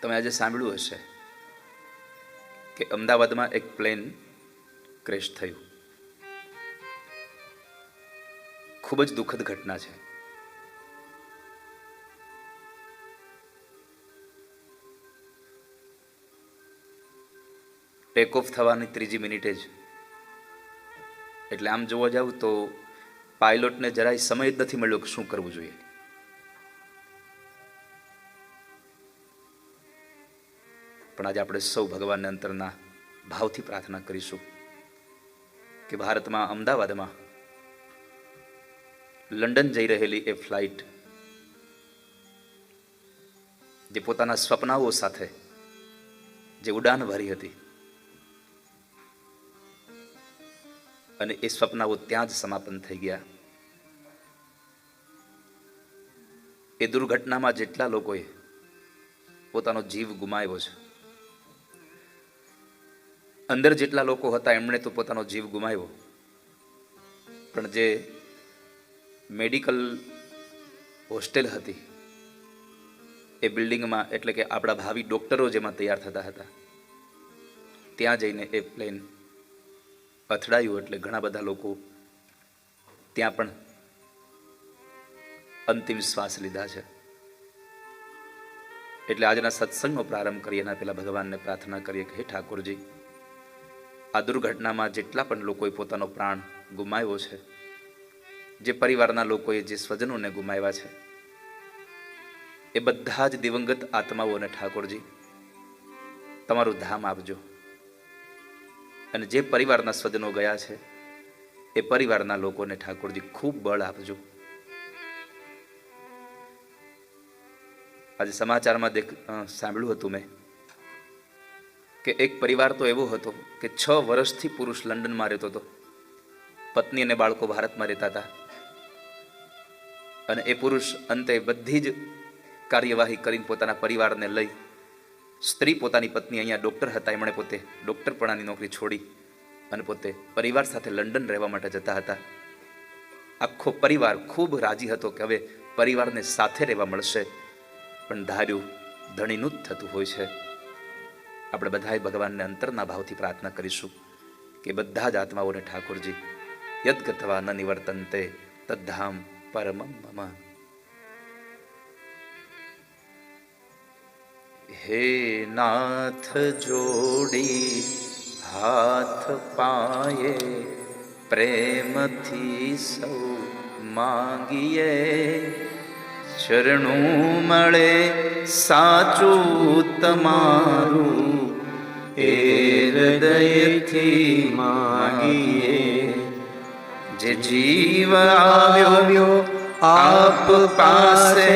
તમે આજે સાંભળ્યું હશે કે અમદાવાદમાં એક પ્લેન ક્રેશ થયું. ખૂબ જ દુઃખદ ઘટના છે. ટેક ઓફ થવાની 3જી મિનિટે જ, એટલે આમ જોવા જાવ તો પાયલોટને જરાય સમય જ નથી મળ્યો કે શું કરવું જોઈએ. પણ આજે આપણે સૌ ભગવાનને અંતરના ભાવથી પ્રાર્થના કરીશું કે ભારતમાં અમદાવાદમાં લંડન જઈ રહેલી એ ફ્લાઇટ જે પોતાના સ્વપ્નાઓ સાથે જે ઉડાન ભરી હતી અને એ સ્વપ્નાઓ ત્યાં જ સમાપન થઈ ગયા. એ દુર્ઘટનામાં જેટલા લોકોએ પોતાનો જીવ ગુમાવ્યો છે, અંદર જેટલા લોકો હતા એમણે તો પોતાનો જીવ ગુમાવ્યો, પણ જે મેડિકલ હોસ્ટેલ હતી એ બિલ્ડિંગમાં, એટલે કે આપણા ભાવિ ડોક્ટરો જેમાં તૈયાર થતા હતા, ત્યાં જઈને એ પ્લેન અથડાયું. એટલે ઘણા બધા લોકો ત્યાં પણ અંતિમ શ્વાસ લીધા છે. એટલે આજના સત્સંગનો પ્રારંભ કરીએ એના પહેલા ભગવાનને પ્રાર્થના કરીએ કે હે ઠાકોરજી, આ દુર્ઘટનામાં જેટલા પણ લોકોએ પોતાનો પ્રાણ ગુમાવ્યો છે, જે પરિવારના લોકોએ જે સ્વજનોને ગુમાવ્યા છે, એ બધા જ દિવંગત આત્માઓને ઠાકોરજી તમારું ધામ આપજો. અને જે પરિવારના સ્વજનો ગયા છે એ પરિવારના લોકોને ઠાકોરજી ખૂબ બળ આપજો. આજે સમાચારમાં સાંભળ્યું હતું મેં કે એક પરિવાર તો એવો હતો કે 6 વર્ષથી પુરુષ લંડનમાં રહેતો હતો, પત્ની અને બાળકો ભારતમાં રહેતા હતા, અને એ પુરુષ અંતે બધી જ કાર્યવાહી કરીને પોતાના પરિવારને લઈ, સ્ત્રી પોતાની પત્ની અહીંયા ડૉક્ટર હતા, એમણે પોતે ડૉક્ટરપણાની નોકરી છોડી અને પોતે પરિવાર સાથે લંડન રહેવા માટે જતા હતા. આખો પરિવાર ખૂબ રાજી હતો કે હવે પરિવારને સાથે રહેવા મળશે, પણ ધાર્યું ધણીનું જ થતું હોય છે. આપણે બધાએ ભગવાનને અંતરના ભાવથી પ્રાર્થના કરીશું કે બધા જ આત્માઓને ઠાકોરજી યદ્ગત્વા ન નિવર્તન્તે તદ્ધામ પરમમ મમ. હે નાથ જોડી હાથ પાયે પ્રેમથી સૌ માંગીએ, શરણું મળે સાચું તમારું એ હૃદયથી માંગીએ. જે જીવ આવ્યો આપ પાસે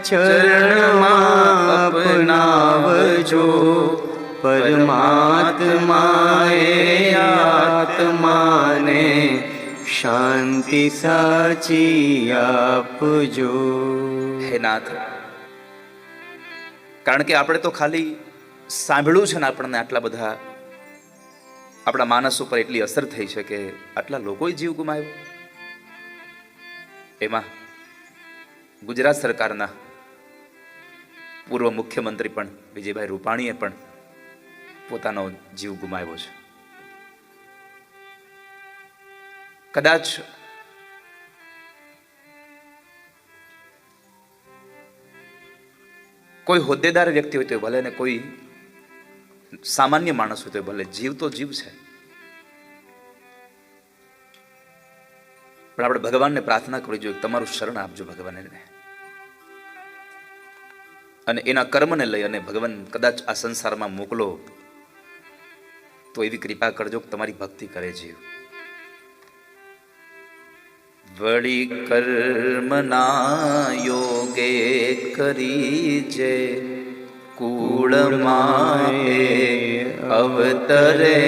ચરણમાં અપનાવજો, પરમાત્માએ આત્માને શાંતિ સાચી આપજો. હે નાથ, કારણ કે આપણે તો ખાલી સાંભળ્યું છે ને આપણને આટલા બધા આપણા માનસ ઉપર એટલી અસર થઈ છે કે આટલા લોકોએ જીવ ગુમાવ્યો. એમાં ગુજરાત સરકારના પૂર્વ મુખ્યમંત્રી પણ વિજયભાઈ રૂપાણીએ પણ પોતાનો જીવ ગુમાવ્યો છે. કદાચ કોઈ હોદ્દેદાર વ્યક્તિ હોય તો ભલે, ને કોઈ સામાન્ય માણસ હોય તો ભલે, જીવ તો જીવ છે. પણ આપણે ભગવાનને પ્રાર્થના કરવી જોઈએ, તમારું શરણ આપજો ભગવાન એને, અને એના કર્મને લઈ અને ભગવાન કદાચ આ સંસારમાં મોકલો તો એવી કૃપા કરજો કે તમારી ભક્તિ કરે જીવ. વળી કર્મના યોગે કરી જે કુળમાં અવતરે,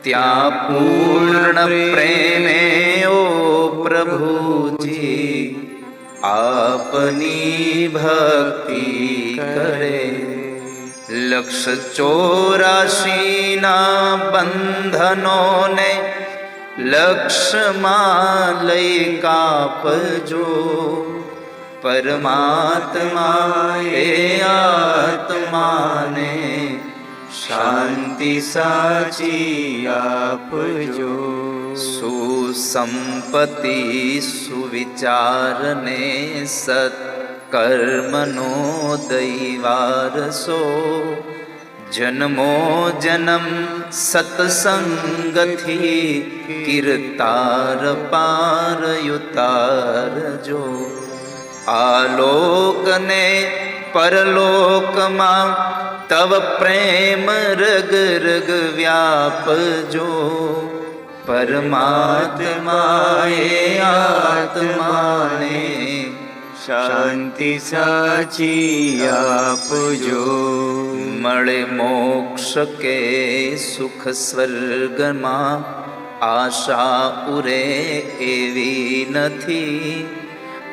ત્યાં પૂર્ણ પ્રેમે ઓ પ્રભુજી આપની ભક્તિ કરે. 184 બંધનોને લક્ષમાં લઈ કાપજો, પરમાત્મા એ આત્માને શાંતિ સાચી આપજો. સુસંપત્તિ સુવિચારને સત્કર્મનો દૈવારસો જન્મો જન્મ સત્સંગથી કીર્તાર પાર યુતારજો. આલોકને પરલોકમાં તવ પ્રેમ રગ રગ વ્યાપજો. પરમાત્માએ આત્માને શાંતિ સાચી આપજો. મળે મોક્ષ કે સુખ સ્વર્ગમાં આશા ઉરે એવી નથી.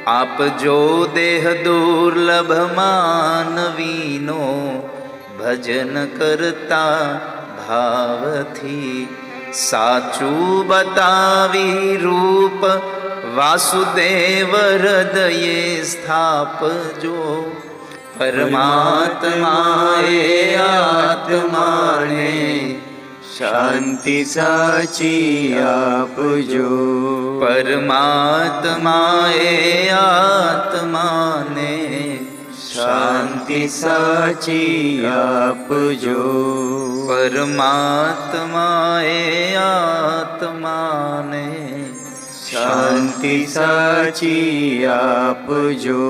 આપજો દેહ દુર્લભ માનવીનો ભજન કરતા ભાવથી. સાચું બતાવી રૂપ વાસુદેવ હૃદયે સ્થાપજો. પરમાત્માએ આત્માને શાંતિ સાચી આપજો. પરમાત્માએ આત્માને શાંતિ સાચી આપજો. પરમાત્માએ આત્માને શાંતિ સાચી આપજો.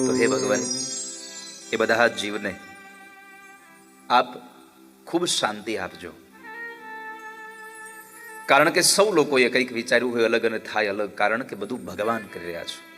તો હે ભગવાન, એ બધા જ જીવને આપ ખૂબ શાંતિ આપજો. કારણ કે સૌ લોકોએ કંઈક વિચાર્યું હોય અલગ અને થાય અલગ, કારણ કે બધું ભગવાન કરી રહ્યા છે.